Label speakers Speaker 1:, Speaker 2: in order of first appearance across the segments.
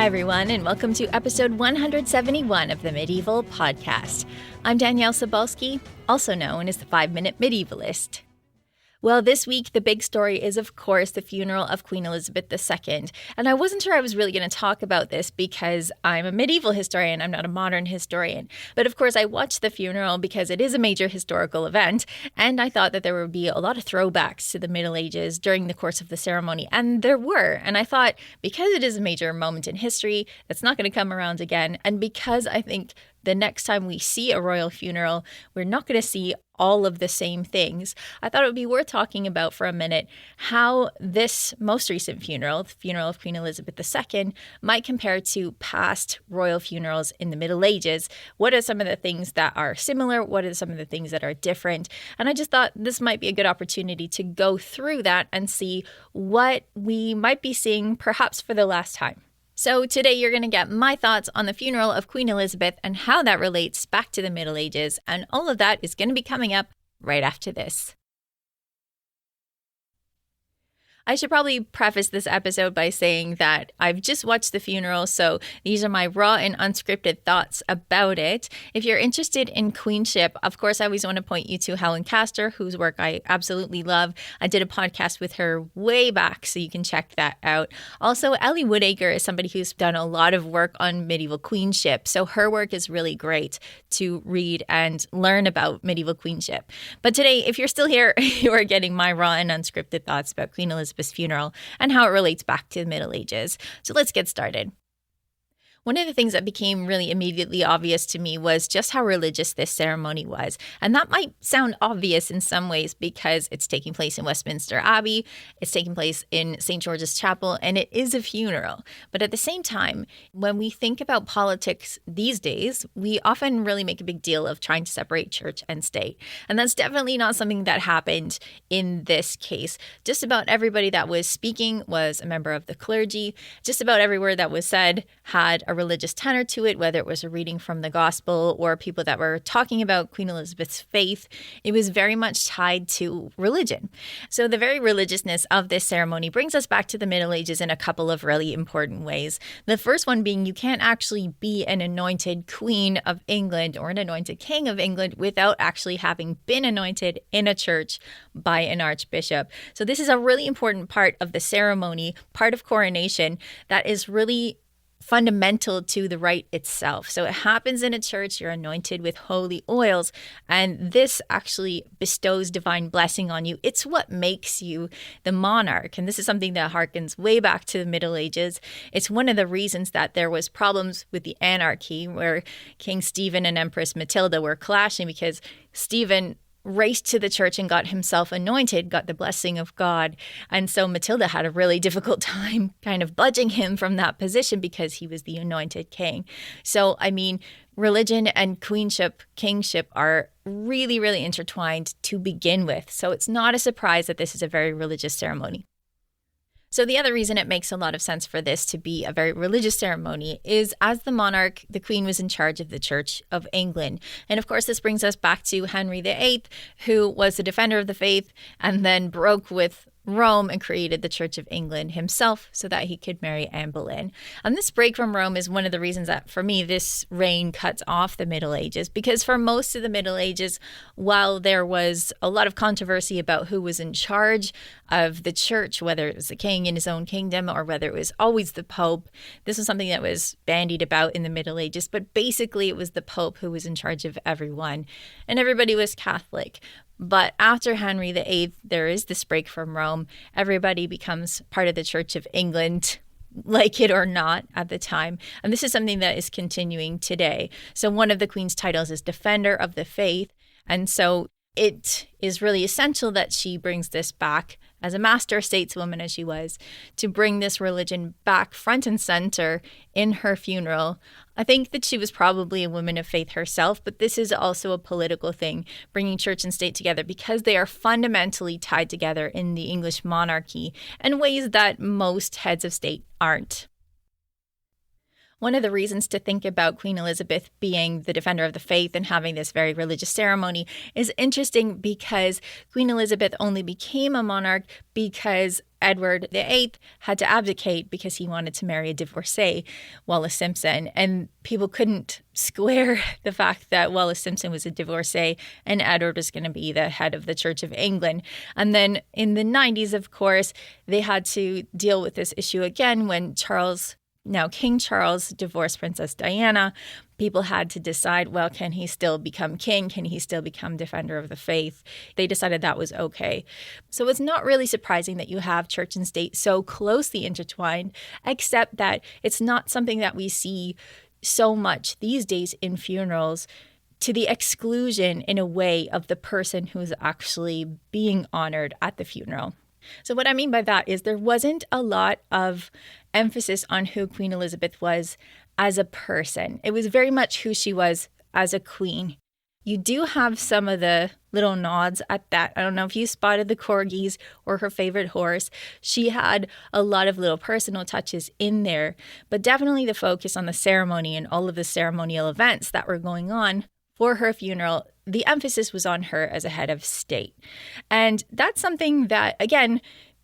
Speaker 1: Hi, everyone, and welcome to episode 171 of the Medieval Podcast. I'm Danièle Cebulski, also known as the 5-Minute Medievalist. Well, this week, the big story is, of course, the funeral of Queen Elizabeth II. And I wasn't sure I was really going to talk about this because I'm a medieval historian, I'm not a modern historian. But of course, I watched the funeral because it is a major historical event, and I thought that there would be a lot of throwbacks to the Middle Ages during the course of the ceremony, and there were. And I thought, because it is a major moment in history, that's not going to come around again, and because I think the next time we see a royal funeral, we're not going to see all of the same things. I thought it would be worth talking about for a minute how this most recent funeral, the funeral of Queen Elizabeth II, might compare to past royal funerals in the Middle Ages. What are some of the things that are similar? What are some of the things that are different? And I just thought this might be a good opportunity to go through that and see what we might be seeing perhaps for the last time. So today you're going to get my thoughts on the funeral of Queen Elizabeth and how that relates back to the Middle Ages, and all of that is going to be coming up right after this. I should probably preface this episode by saying that I've just watched the funeral, so these are my raw and unscripted thoughts about it. If you're interested in queenship, of course, I always want to point you to Helen Castor, whose work I absolutely love. I did a podcast with her way back, so you can check that out. Also, Ellie Woodacre is somebody who's done a lot of work on medieval queenship, so her work is really great to read and learn about medieval queenship. But today, if you're still here, you are getting my raw and unscripted thoughts about Queen Elizabeth's funeral and how it relates back to the Middle Ages. So let's get started. One of the things that became really immediately obvious to me was just how religious this ceremony was. And that might sound obvious in some ways because it's taking place in Westminster Abbey, it's taking place in St. George's Chapel, and it is a funeral. But at the same time, when we think about politics these days, we often really make a big deal of trying to separate church and state. And that's definitely not something that happened in this case. Just about everybody that was speaking was a member of the clergy. Just about every word that was said had a religious tenor to it, whether it was a reading from the gospel or people that were talking about Queen Elizabeth's faith. It was very much tied to religion. So the very religiousness of this ceremony brings us back to the Middle Ages in a couple of really important ways. The first one being you can't actually be an anointed queen of England or an anointed king of England without actually having been anointed in a church by an archbishop. So this is a really important part of the ceremony, part of coronation that is really fundamental to the rite itself. So it happens in a church, you're anointed with holy oils, and this actually bestows divine blessing on you. It's what makes you the monarch. And this is something that harkens way back to the Middle Ages. It's one of the reasons that there was problems with the anarchy where King Stephen and Empress Matilda were clashing because Stephen raced to the church and got himself anointed, got the blessing of God. And so Matilda had a really difficult time kind of budging him from that position because he was the anointed king. So, I mean, religion and queenship, kingship are really, really intertwined to begin with. So it's not a surprise that this is a very religious ceremony. So the other reason it makes a lot of sense for this to be a very religious ceremony is as the monarch, the Queen was in charge of the Church of England. And of course, this brings us back to Henry VIII, who was the defender of the faith and then broke with Rome and created the Church of England himself so that he could marry Anne Boleyn. And this break from Rome is one of the reasons that, for me, this reign cuts off the Middle Ages, because for most of the Middle Ages, while there was a lot of controversy about who was in charge of the church, whether it was the king in his own kingdom or whether it was always the Pope, this was something that was bandied about in the Middle Ages. But basically, it was the Pope who was in charge of everyone, and everybody was Catholic. But after Henry VIII, there is this break from Rome. Everybody becomes part of the Church of England, like it or not at the time. And this is something that is continuing today. So one of the Queen's titles is Defender of the Faith. And so it is really essential that she brings this back as a master stateswoman as she was, to bring this religion back front and center in her funeral. I think that she was probably a woman of faith herself, but this is also a political thing, bringing church and state together because they are fundamentally tied together in the English monarchy in ways that most heads of state aren't. One of the reasons to think about Queen Elizabeth being the defender of the faith and having this very religious ceremony is interesting because Queen Elizabeth only became a monarch because Edward VIII had to abdicate because he wanted to marry a divorcee, Wallis Simpson. And people couldn't square the fact that Wallis Simpson was a divorcee and Edward was going to be the head of the Church of England. And then in the 90s, of course, they had to deal with this issue again when King Charles divorced Princess Diana. People had to decide, well, can he still become king? Can he still become defender of the faith? They decided that was okay. So it's not really surprising that you have church and state so closely intertwined, except that it's not something that we see so much these days in funerals, to the exclusion in a way of the person who's actually being honored at the funeral. So what I mean by that is there wasn't a lot of emphasis on who Queen Elizabeth was as a person. It was very much who she was as a queen. You do have some of the little nods at that. I don't know if you spotted the corgis or her favorite horse. She had a lot of little personal touches in there, but definitely the focus on the ceremony and all of the ceremonial events that were going on for her funeral, the emphasis was on her as a head of state. And that's something that, again,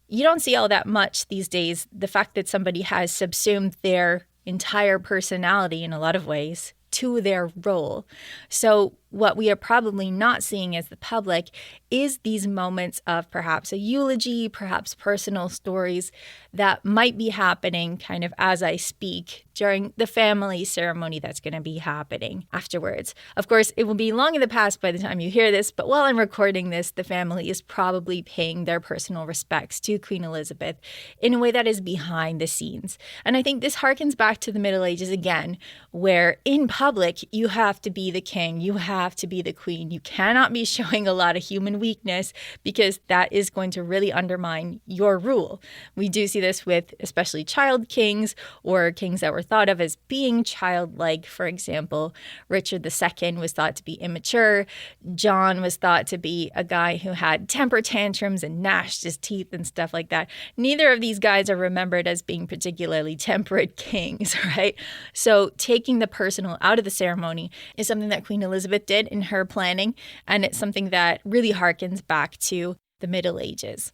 Speaker 1: you don't see all that much these days. The fact that somebody has subsumed their entire personality in a lot of ways to their role. So what we are probably not seeing as the public is these moments of perhaps a eulogy, perhaps personal stories that might be happening kind of as I speak during the family ceremony that's going to be happening afterwards. Of course, it will be long in the past by the time you hear this, but while I'm recording this, the family is probably paying their personal respects to Queen Elizabeth in a way that is behind the scenes. And I think this harkens back to the Middle Ages again, where in public, you have to be the king, you have to be the queen. You cannot be showing a lot of human weakness because that is going to really undermine your rule. We do see this with especially child kings or kings that were thought of as being childlike. For example, Richard II was thought to be immature. John was thought to be a guy who had temper tantrums and gnashed his teeth and stuff like that. Neither of these guys are remembered as being particularly temperate kings, right? So taking the personal out of the ceremony is something that Queen Elizabeth did in her planning, and it's something that really harkens back to the Middle Ages.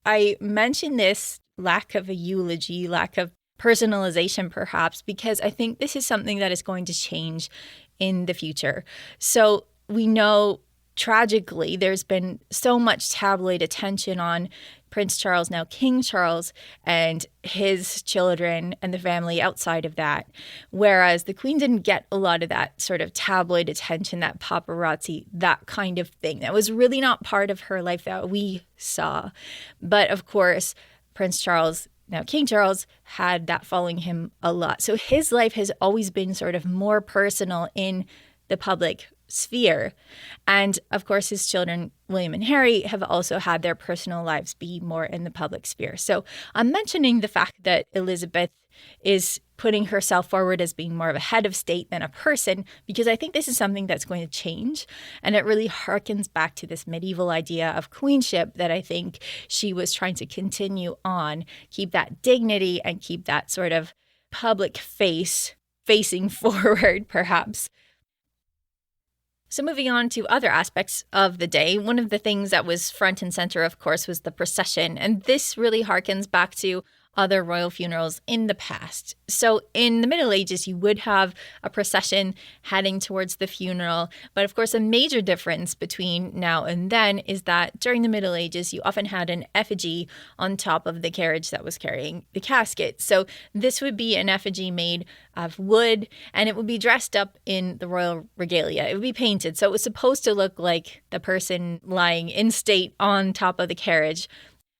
Speaker 1: I mention this lack of a eulogy, lack of personalization perhaps, because I think this is something that is going to change in the future. So we know tragically there's been so much tabloid attention on Prince Charles, now King Charles, and his children and the family outside of that. Whereas the Queen didn't get a lot of that sort of tabloid attention, that paparazzi, that kind of thing. That was really not part of her life that we saw. But of course, Prince Charles, now King Charles, had that following him a lot. So his life has always been sort of more personal in the public sphere. And of course, his children, William and Harry, have also had their personal lives be more in the public sphere. So I'm mentioning the fact that Elizabeth is putting herself forward as being more of a head of state than a person, because I think this is something that's going to change. And it really harkens back to this medieval idea of queenship that I think she was trying to continue on, keep that dignity and keep that sort of public facing forward, perhaps. So moving on to other aspects of the day, one of the things that was front and center, of course, was the procession. And this really harkens back to other royal funerals in the past. So in the Middle Ages, you would have a procession heading towards the funeral. But of course, a major difference between now and then is that during the Middle Ages, you often had an effigy on top of the carriage that was carrying the casket. So this would be an effigy made of wood, and it would be dressed up in the royal regalia. It would be painted. So it was supposed to look like the person lying in state on top of the carriage.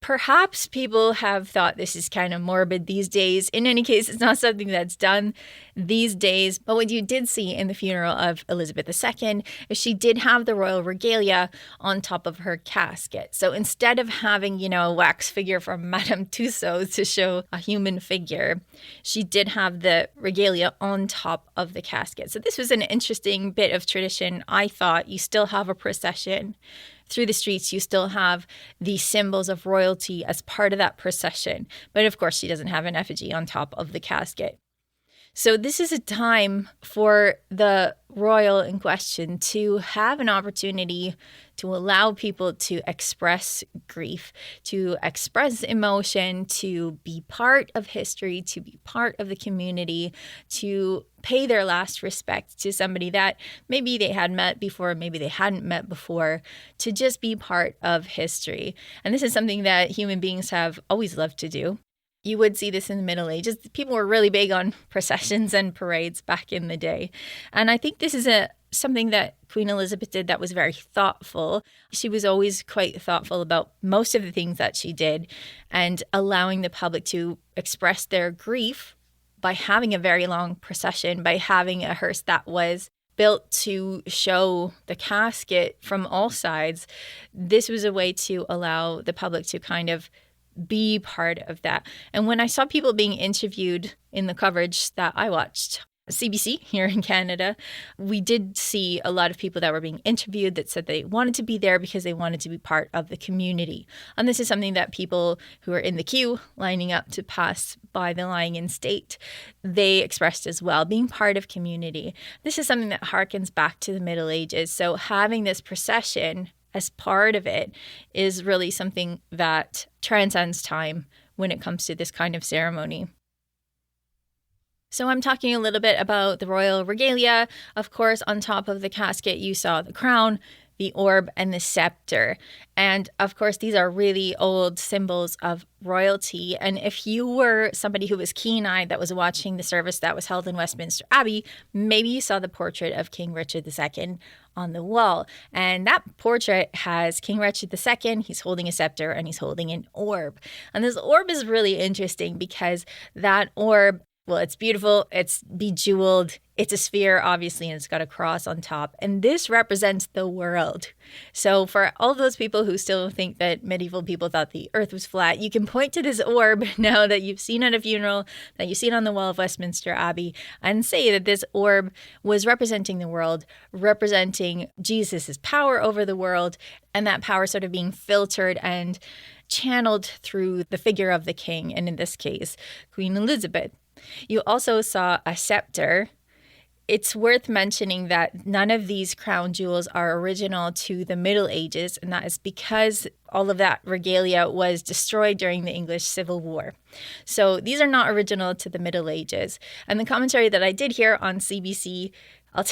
Speaker 1: Perhaps people have thought this is kind of morbid these days. In any case, it's not something that's done these days. But what you did see in the funeral of Elizabeth II is she did have the royal regalia on top of her casket. So instead of having, a wax figure from Madame Tussauds to show a human figure, she did have the regalia on top of the casket. So this was an interesting bit of tradition. I thought you still have a procession through the streets, you still have the symbols of royalty as part of that procession. But of course, she doesn't have an effigy on top of the casket. So this is a time for the royal in question to have an opportunity to allow people to express grief, to express emotion, to be part of history, to be part of the community, to pay their last respect to somebody that maybe they had met before, maybe they hadn't met before, to just be part of history. And this is something that human beings have always loved to do. You would see this in the Middle Ages. People were really big on processions and parades back in the day. And I think this is something that Queen Elizabeth did that was very thoughtful. She was always quite thoughtful about most of the things that she did, and allowing the public to express their grief by having a very long procession, by having a hearse that was built to show the casket from all sides. This was a way to allow the public to kind of be part of that. And when I saw people being interviewed in the coverage that I watched, CBC here in Canada, we did see a lot of people that were being interviewed that said they wanted to be there because they wanted to be part of the community. And this is something that people who are in the queue lining up to pass by the lying in state, they expressed as well, being part of community. This is something that harkens back to the Middle Ages. So having this procession as part of it is really something that transcends time when it comes to this kind of ceremony. So I'm talking a little bit about the royal regalia. Of course, on top of the casket, you saw the crown, the orb, and the scepter. And of course, these are really old symbols of royalty. And if you were somebody who was keen-eyed that was watching the service that was held in Westminster Abbey, maybe you saw the portrait of King Richard II on the wall. And that portrait has King Richard II, he's holding a scepter and he's holding an orb. And this orb is really interesting because that orb, well, it's beautiful, it's bejeweled, it's a sphere, obviously, and it's got a cross on top. And this represents the world. So for all those people who still think that medieval people thought the earth was flat, you can point to this orb now that you've seen at a funeral, that you've seen on the wall of Westminster Abbey, and say that this orb was representing the world, representing Jesus's power over the world, and that power sort of being filtered and channeled through the figure of the king, and in this case, Queen Elizabeth. You also saw a scepter. It's worth mentioning that none of these crown jewels are original to the Middle Ages, and that is because all of that regalia was destroyed during the English Civil War. So these are not original to the Middle Ages. And the commentary that I did hear on CBC, I'll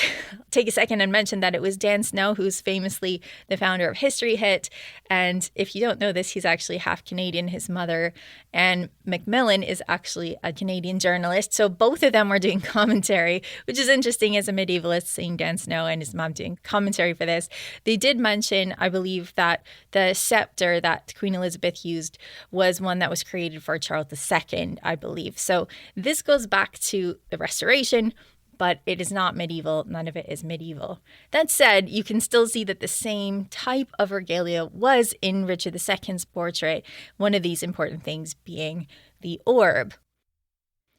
Speaker 1: take a second and mention that it was Dan Snow, who's famously the founder of History Hit. And if you don't know this, he's actually half Canadian. His mother, Anne Macmillan, is actually a Canadian journalist. So both of them were doing commentary, which is interesting as a medievalist, seeing Dan Snow and his mom doing commentary for this. They did mention, I believe, that the scepter that Queen Elizabeth used was one that was created for Charles II, I believe. So this goes back to the Restoration, but it is not medieval. None of it is medieval. That said, you can still see that the same type of regalia was in Richard II's portrait, one of these important things being the orb.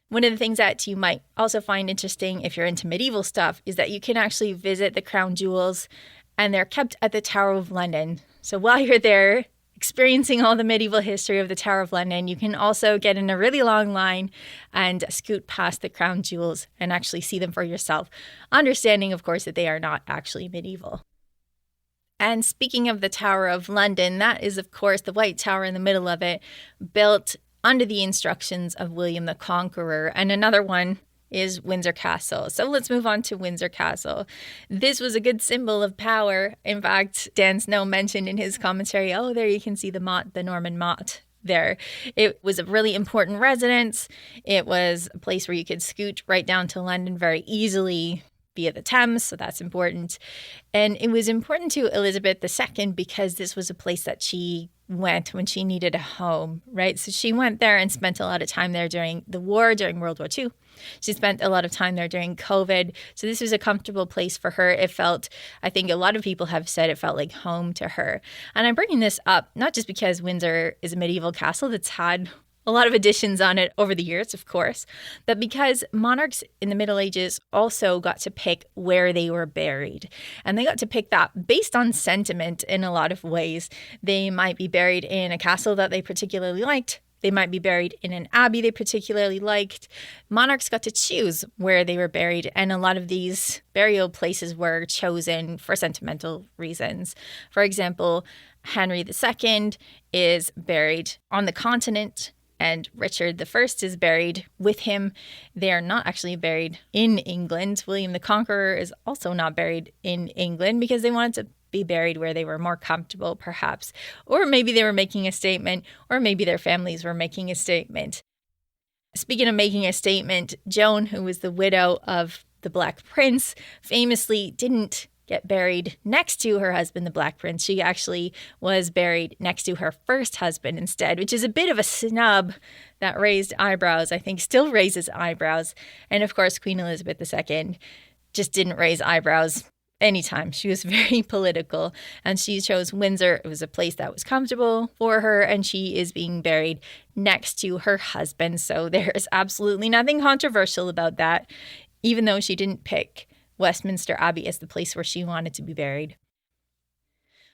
Speaker 1: One of the things that you might also find interesting if you're into medieval stuff is that you can actually visit the crown jewels, and they're kept at the Tower of London. So while you're there, experiencing all the medieval history of the Tower of London, you can also get in a really long line and scoot past the crown jewels and actually see them for yourself, understanding, of course, that they are not actually medieval. And speaking of the Tower of London, that is, of course, the White Tower in the middle of it, built under the instructions of William the Conqueror. And another one is Windsor Castle. So let's move on to Windsor Castle. This was a good symbol of power. In fact, Dan Snow mentioned in his commentary, oh, there you can see the motte, the Norman motte there. It was a really important residence. It was a place where you could scoot right down to London very easily via the Thames, so that's important. And it was important to Elizabeth II because this was a place that she went when she needed a home, right? So she went there and spent a lot of time there during the war, during World War II. She spent a lot of time there during COVID. So this was a comfortable place for her. It felt, I think a lot of people have said it felt like home to her. And I'm bringing this up not just because Windsor is a medieval castle that's had a lot of additions on it over the years, of course, but because monarchs in the Middle Ages also got to pick where they were buried. And they got to pick that based on sentiment in a lot of ways. They might be buried in a castle that they particularly liked. They might be buried in an abbey they particularly liked. Monarchs got to choose where they were buried, and a lot of these burial places were chosen for sentimental reasons. For example, Henry II is buried on the continent, and Richard I is buried with him. They are not actually buried in England. William the Conqueror is also not buried in England because they wanted to be buried where they were more comfortable, perhaps. Or maybe they were making a statement, or maybe their families were making a statement. Speaking of making a statement, Joan, who was the widow of the Black Prince, famously didn't get buried next to her husband, the Black Prince. She actually was buried next to her first husband instead, which is a bit of a snub that raised eyebrows, I think still raises eyebrows. And of course, Queen Elizabeth II just didn't raise eyebrows anytime. She was very political, and she chose Windsor. It was a place that was comfortable for her, and she is being buried next to her husband. So there is absolutely nothing controversial about that, even though she didn't pick Westminster Abbey as the place where she wanted to be buried.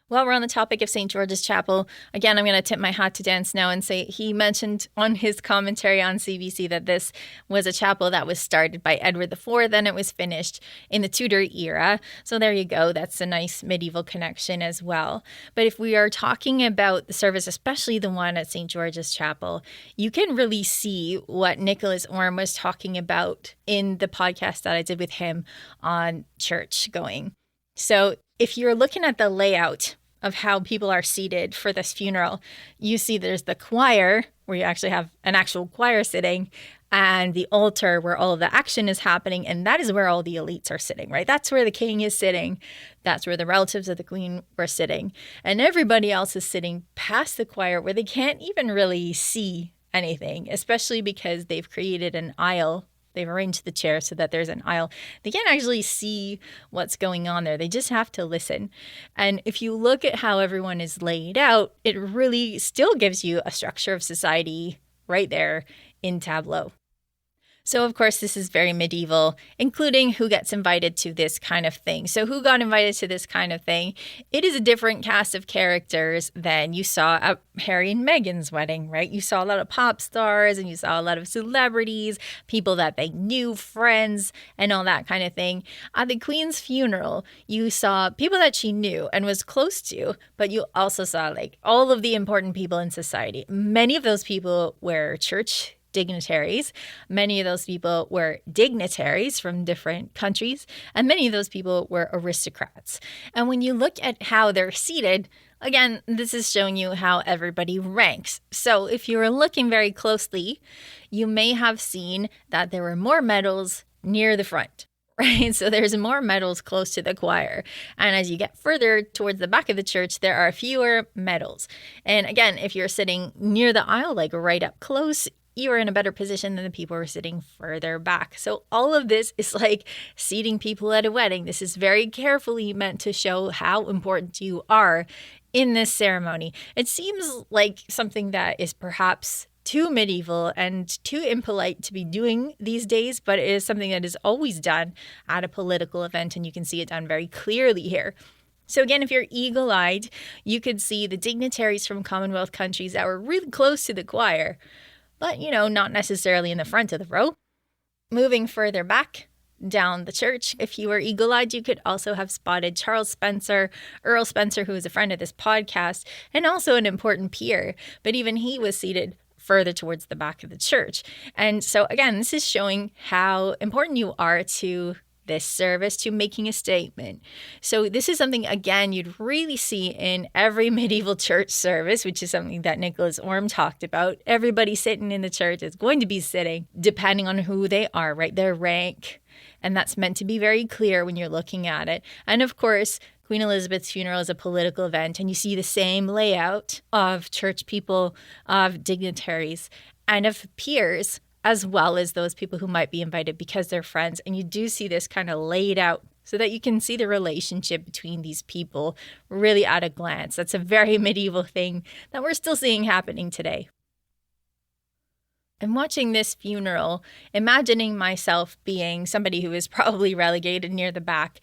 Speaker 1: While we're on the topic of St. George's Chapel, again, I'm going to tip my hat to Dan Snow and say he mentioned on his commentary on CBC that this was a chapel that was started by Edward IV, then it was finished in the Tudor era. So there you go. That's a nice medieval connection as well. But if we are talking about the service, especially the one at St. George's Chapel, you can really see what Nicholas Orme was talking about in the podcast that I did with him on church going. So if you're looking at the layout of how people are seated for this funeral, you see there's the choir, where you actually have an actual choir sitting, and the altar where all of the action is happening. And that is where all the elites are sitting, right? That's where the king is sitting. That's where the relatives of the queen were sitting. And everybody else is sitting past the choir where they can't even really see anything, especially because they've created an aisle. They've arranged the chair so that there's an aisle. They can't actually see what's going on there. They just have to listen. And if you look at how everyone is laid out, it really still gives you a structure of society right there in tableau. So, of course, this is very medieval, including who gets invited to this kind of thing. So who got invited to this kind of thing? It is a different cast of characters than you saw at Harry and Meghan's wedding, right? You saw a lot of pop stars and you saw a lot of celebrities, people that they knew, friends, and all that kind of thing. At the Queen's funeral, you saw people that she knew and was close to, but you also saw like all of the important people in society. Many of those people were church dignitaries. Many of those people were dignitaries from different countries, and many of those people were aristocrats. And when you look at how they're seated, again, this is showing you how everybody ranks. So if you were looking very closely, you may have seen that there were more medals near the front. Right? So there's more medals close to the choir. And as you get further towards the back of the church, there are fewer medals. And again, if you're sitting near the aisle, like right up close, you are in a better position than the people who are sitting further back. So all of this is like seating people at a wedding. This is very carefully meant to show how important you are in this ceremony. It seems like something that is perhaps too medieval and too impolite to be doing these days, but it is something that is always done at a political event, and you can see it done very clearly here. So again, if you're eagle-eyed, you could see the dignitaries from Commonwealth countries that were really close to the choir, but, not necessarily in the front of the row. Moving further back down the church, if you were eagle-eyed, you could also have spotted Charles Spencer, Earl Spencer, who is a friend of this podcast, and also an important peer. But even he was seated further towards the back of the church. And so, again, this is showing how important you are to this service, to making a statement. So this is something, again, you'd really see in every medieval church service, which is something that Nicholas Orme talked about. Everybody sitting in the church is going to be sitting, depending on who they are, right? Their rank. And that's meant to be very clear when you're looking at it. And of course, Queen Elizabeth's funeral is a political event, and you see the same layout of church people, of dignitaries, and of peers, as well as those people who might be invited because they're friends. And you do see this kind of laid out so that you can see the relationship between these people really at a glance. That's a very medieval thing that we're still seeing happening today. I'm watching this funeral, imagining myself being somebody who is probably relegated near the back.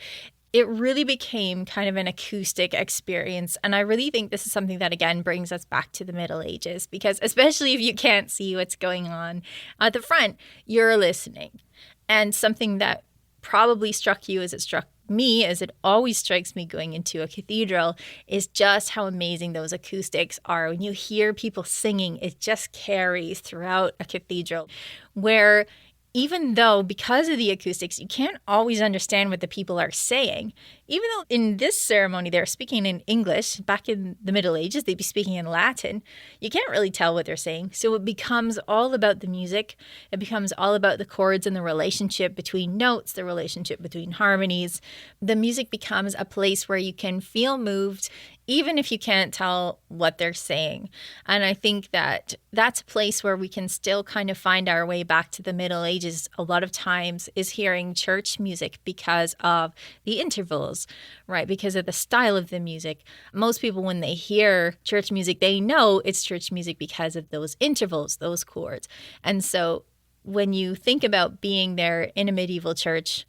Speaker 1: it really became kind of an acoustic experience. And I really think this is something that, again, brings us back to the Middle Ages, because especially if you can't see what's going on at the front, you're listening. And something that probably struck you as it struck me, as it always strikes me going into a cathedral, is just how amazing those acoustics are. When you hear people singing, it just carries throughout a cathedral, where even though, because of the acoustics, you can't always understand what the people are saying. Even though in this ceremony they're speaking in English, back in the Middle Ages they'd be speaking in Latin, you can't really tell what they're saying. So it becomes all about the music. It becomes all about the chords and the relationship between notes, the relationship between harmonies. The music becomes a place where you can feel moved, even if you can't tell what they're saying. And I think that that's a place where we can still kind of find our way back to the Middle Ages a lot of times, is hearing church music because of the intervals, right? Because of the style of the music. Most people, when they hear church music, they know it's church music because of those intervals, those chords. And so when you think about being there in a medieval church,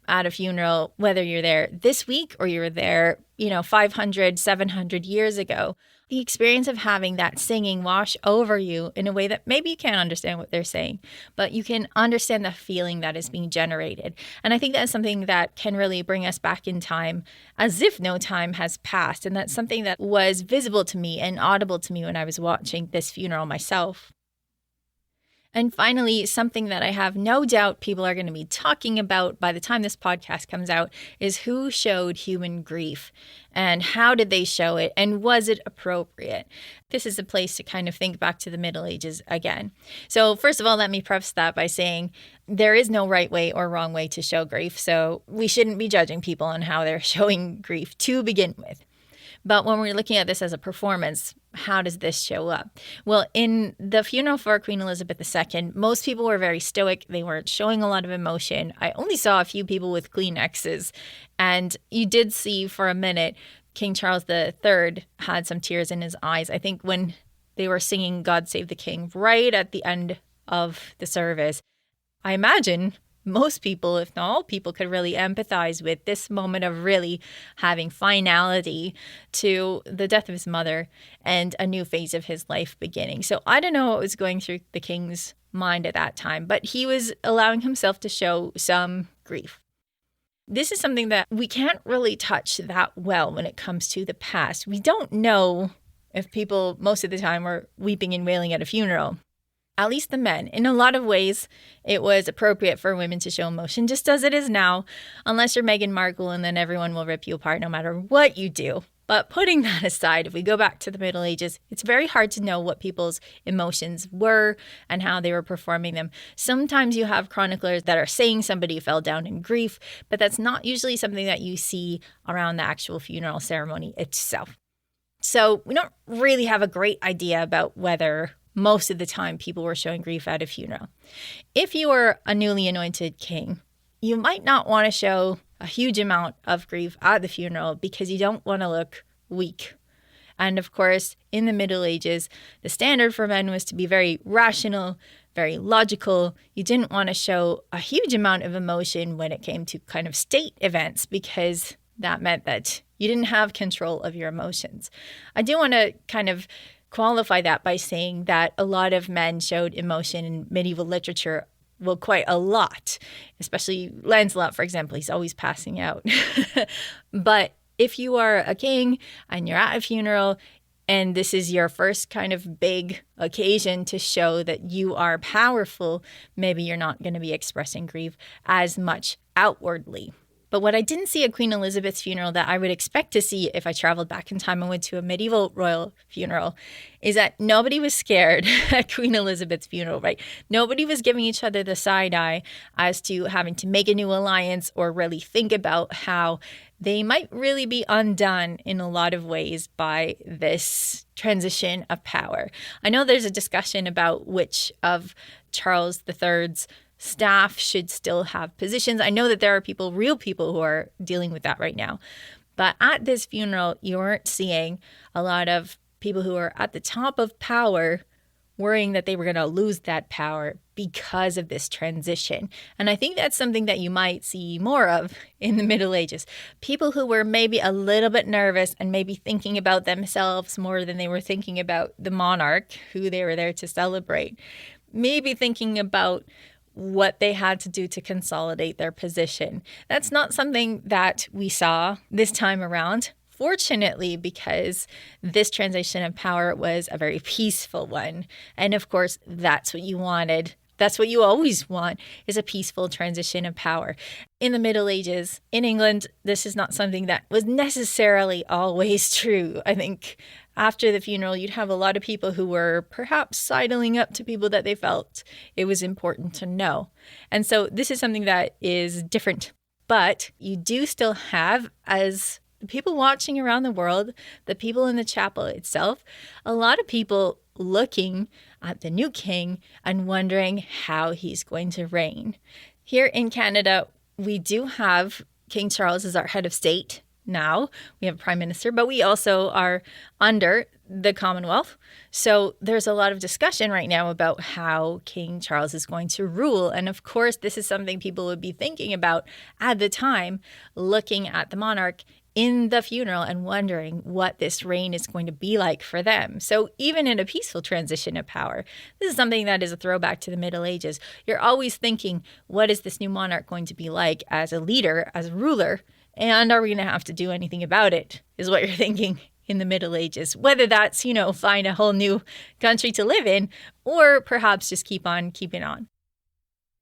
Speaker 1: at a funeral, whether you're there this week or you're there, 500, 700 years ago, the experience of having that singing wash over you in a way that maybe you can't understand what they're saying, but you can understand the feeling that is being generated. And I think that's something that can really bring us back in time as if no time has passed. And that's something that was visible to me and audible to me when I was watching this funeral myself. And finally, something that I have no doubt people are going to be talking about by the time this podcast comes out is who showed human grief and how did they show it and was it appropriate? This is a place to kind of think back to the Middle Ages again. So first of all, let me preface that by saying there is no right way or wrong way to show grief. So we shouldn't be judging people on how they're showing grief to begin with. But when we're looking at this as a performance, how does this show up? Well, in the funeral for Queen Elizabeth II, most people were very stoic. They weren't showing a lot of emotion. I only saw a few people with Kleenexes. And you did see for a minute, King Charles III had some tears in his eyes. I think when they were singing God Save the King right at the end of the service, I imagine most people, if not all people, could really empathize with this moment of really having finality to the death of his mother and a new phase of his life beginning. So I don't know what was going through the king's mind at that time, but he was allowing himself to show some grief. This is something that we can't really touch that well when it comes to the past. We don't know if people most of the time were weeping and wailing at a funeral. At least the men. In a lot of ways, it was appropriate for women to show emotion, just as it is now, unless you're Meghan Markle and then everyone will rip you apart no matter what you do. But putting that aside, if we go back to the Middle Ages, it's very hard to know what people's emotions were and how they were performing them. Sometimes you have chroniclers that are saying somebody fell down in grief, but that's not usually something that you see around the actual funeral ceremony itself. So we don't really have a great idea about whether most of the time people were showing grief at a funeral. If you were a newly anointed king, you might not want to show a huge amount of grief at the funeral because you don't want to look weak. And of course, in the Middle Ages, the standard for men was to be very rational, very logical. You didn't want to show a huge amount of emotion when it came to kind of state events because that meant that you didn't have control of your emotions. I do want to kind of qualify that by saying that a lot of men showed emotion in medieval literature, well, quite a lot, especially Lancelot, for example. He's always passing out. But if you are a king and you're at a funeral and this is your first kind of big occasion to show that you are powerful, maybe you're not going to be expressing grief as much outwardly. But what I didn't see at Queen Elizabeth's funeral that I would expect to see if I traveled back in time and went to a medieval royal funeral is that nobody was scared at Queen Elizabeth's funeral, right? Nobody was giving each other the side eye as to having to make a new alliance or really think about how they might really be undone in a lot of ways by this transition of power. I know there's a discussion about which of Charles III's staff should still have positions. I know that there are people, real people, who are dealing with that right now. But at this funeral, you weren't seeing a lot of people who are at the top of power worrying that they were going to lose that power because of this transition. And I think that's something that you might see more of in the Middle Ages. People who were maybe a little bit nervous and maybe thinking about themselves more than they were thinking about the monarch who they were there to celebrate. Maybe thinking about what they had to do to consolidate their position. That's not something that we saw this time around. Fortunately, because this transition of power was a very peaceful one. And of course, that's what you wanted. That's what you always want, is a peaceful transition of power. In the Middle Ages, in England, this is not something that was necessarily always true. I think after the funeral, you'd have a lot of people who were perhaps sidling up to people that they felt it was important to know. And so this is something that is different. But you do still have, as the people watching around the world, the people in the chapel itself, a lot of people looking at the new king and wondering how he's going to reign. Here in Canada, we do have King Charles as our head of state now. We have a prime minister, but we also are under the Commonwealth. So there's a lot of discussion right now about how King Charles is going to rule. And of course, this is something people would be thinking about at the time, looking at the monarch in the funeral and wondering what this reign is going to be like for them. So even in a peaceful transition of power, this is something that is a throwback to the Middle Ages. You're always thinking, what is this new monarch going to be like as a leader, as a ruler? And are we going to have to do anything about it, is what you're thinking in the Middle Ages. Whether that's, find a whole new country to live in, or perhaps just keep on keeping on.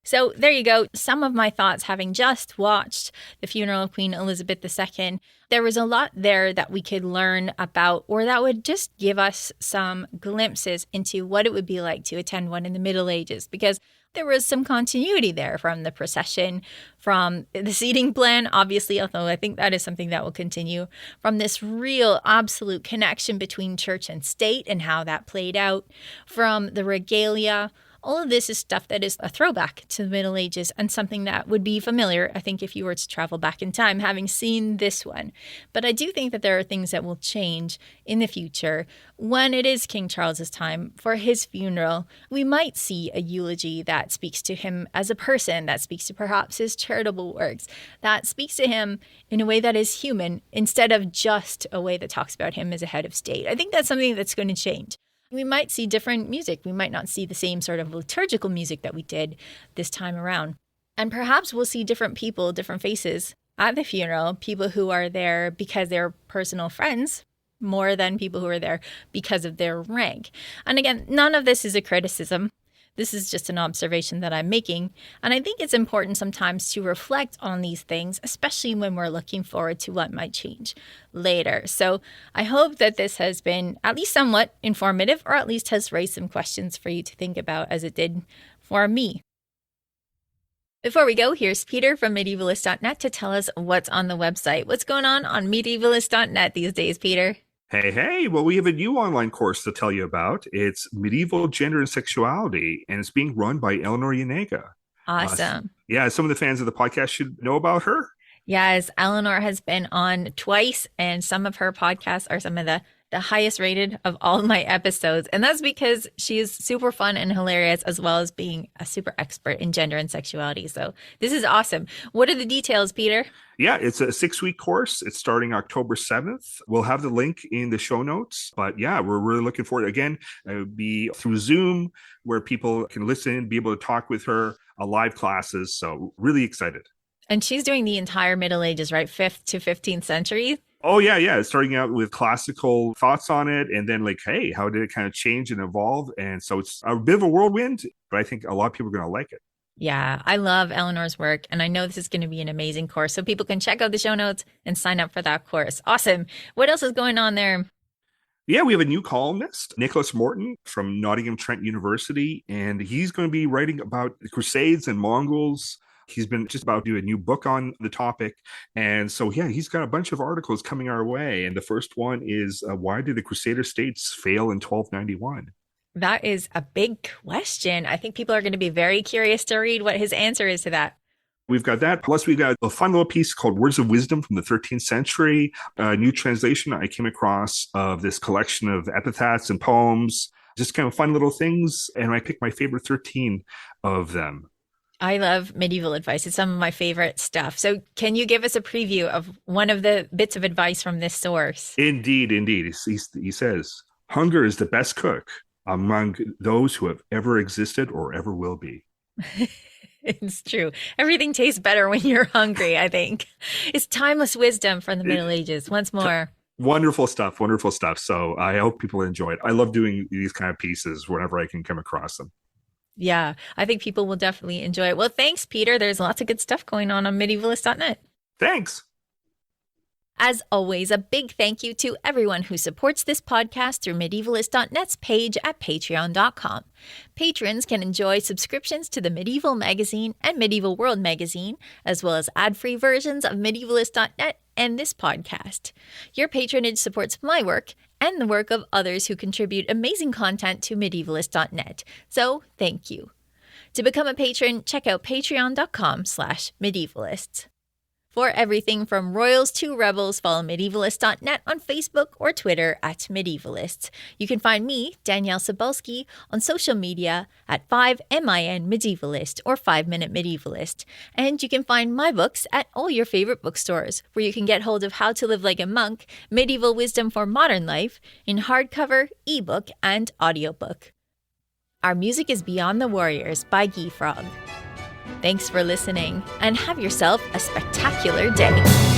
Speaker 1: So there you go. Some of my thoughts having just watched the funeral of Queen Elizabeth II. There was a lot there that we could learn about, or that would just give us some glimpses into what it would be like to attend one in the Middle Ages, because there was some continuity there from the procession, from the seating plan, obviously, although I think that is something that will continue, from this real absolute connection between church and state and how that played out, from the regalia. All of this is stuff that is a throwback to the Middle Ages and something that would be familiar, I think, if you were to travel back in time, having seen this one. But I do think that there are things that will change in the future. When it is King Charles's time for his funeral, we might see a eulogy that speaks to him as a person, that speaks to perhaps his charitable works, that speaks to him in a way that is human instead of just a way that talks about him as a head of state. I think that's something that's going to change. We might see different music. We might not see the same sort of liturgical music that we did this time around. And perhaps we'll see different people, different faces at the funeral, people who are there because they're personal friends more than people who are there because of their rank. And again, none of this is a criticism. This is just an observation that I'm making. And I think it's important sometimes to reflect on these things, especially when we're looking forward to what might change later. So I hope that this has been at least somewhat informative, or at least has raised some questions for you to think about, as it did for me. Before we go, here's Peter from medievalist.net to tell us what's on the website. What's going on medievalist.net these days, Peter?
Speaker 2: Hey, well, we have a new online course to tell you about. It's Medieval Gender and Sexuality, and it's being run by Eleanor Yanega.
Speaker 1: Awesome.
Speaker 2: Some of the fans of the podcast should know about her.
Speaker 1: Yes, Eleanor has been on twice, and some of her podcasts are some of the highest rated of all my episodes. And that's because she is super fun and hilarious, as well as being a super expert in gender and sexuality. So this is awesome. What are the details, Peter?
Speaker 2: Yeah, it's a 6-week course. It's starting October 7th. We'll have the link in the show notes. But yeah, we're really looking forward. Again, it would be through Zoom, where people can listen, be able to talk with her, live classes. So really excited.
Speaker 1: And she's doing the entire Middle Ages, right? 5th to 15th century.
Speaker 2: Oh, yeah. Starting out with classical thoughts on it. And then hey, how did it kind of change and evolve? And so it's a bit of a whirlwind, but I think a lot of people are going to like it.
Speaker 1: Yeah, I love Eleanor's work, and I know this is going to be an amazing course. So people can check out the show notes and sign up for that course. Awesome. What else is going on there?
Speaker 2: Yeah, we have a new columnist, Nicholas Morton from Nottingham Trent University, and he's going to be writing about the Crusades and Mongols. He's been just about to do a new book on the topic. And so, yeah, he's got a bunch of articles coming our way. And the first one is, why did the Crusader states fail in 1291?
Speaker 1: That is a big question. I think people are going to be very curious to read what his answer is to that.
Speaker 2: We've got that. Plus, we've got a fun little piece called Words of Wisdom from the 13th century, a new translation I came across of this collection of epitaphs and poems just kind of fun little things. And I picked my favorite 13 of them.
Speaker 1: I love medieval advice. It's some of my favorite stuff. So can you give us a preview of one of the bits of advice from this source?
Speaker 2: Indeed, indeed. He says, hunger is the best cook among those who have ever existed or ever will be.
Speaker 1: It's true. Everything tastes better when you're hungry, I think. It's timeless wisdom from the Middle Ages. Once more.
Speaker 2: Wonderful stuff. Wonderful stuff. So I hope people enjoy it. I love doing these kind of pieces whenever I can come across them.
Speaker 1: Yeah, I think people will definitely enjoy it. Well, thanks, Peter. There's lots of good stuff going on medievalist.net.
Speaker 2: Thanks.
Speaker 1: As always, a big thank you to everyone who supports this podcast through medievalist.net's page at patreon.com. Patrons can enjoy subscriptions to the Medieval Magazine and Medieval World Magazine, as well as ad-free versions of medievalist.net and this podcast. Your patronage supports my work and the work of others who contribute amazing content to medievalist.net. So, thank you. To become a patron, check out patreon.com/medievalists. For everything from royals to rebels, follow medievalist.net on Facebook or Twitter at medievalists. You can find me, Danièle Cybulski, on social media at 5MIN Medievalist or 5-Minute Medievalist. And you can find my books at all your favorite bookstores, where you can get hold of How to Live Like a Monk, Medieval Wisdom for Modern Life, in hardcover, ebook, and audiobook. Our music is Beyond the Warriors by Guy Frog. Thanks for listening, and have yourself a spectacular day.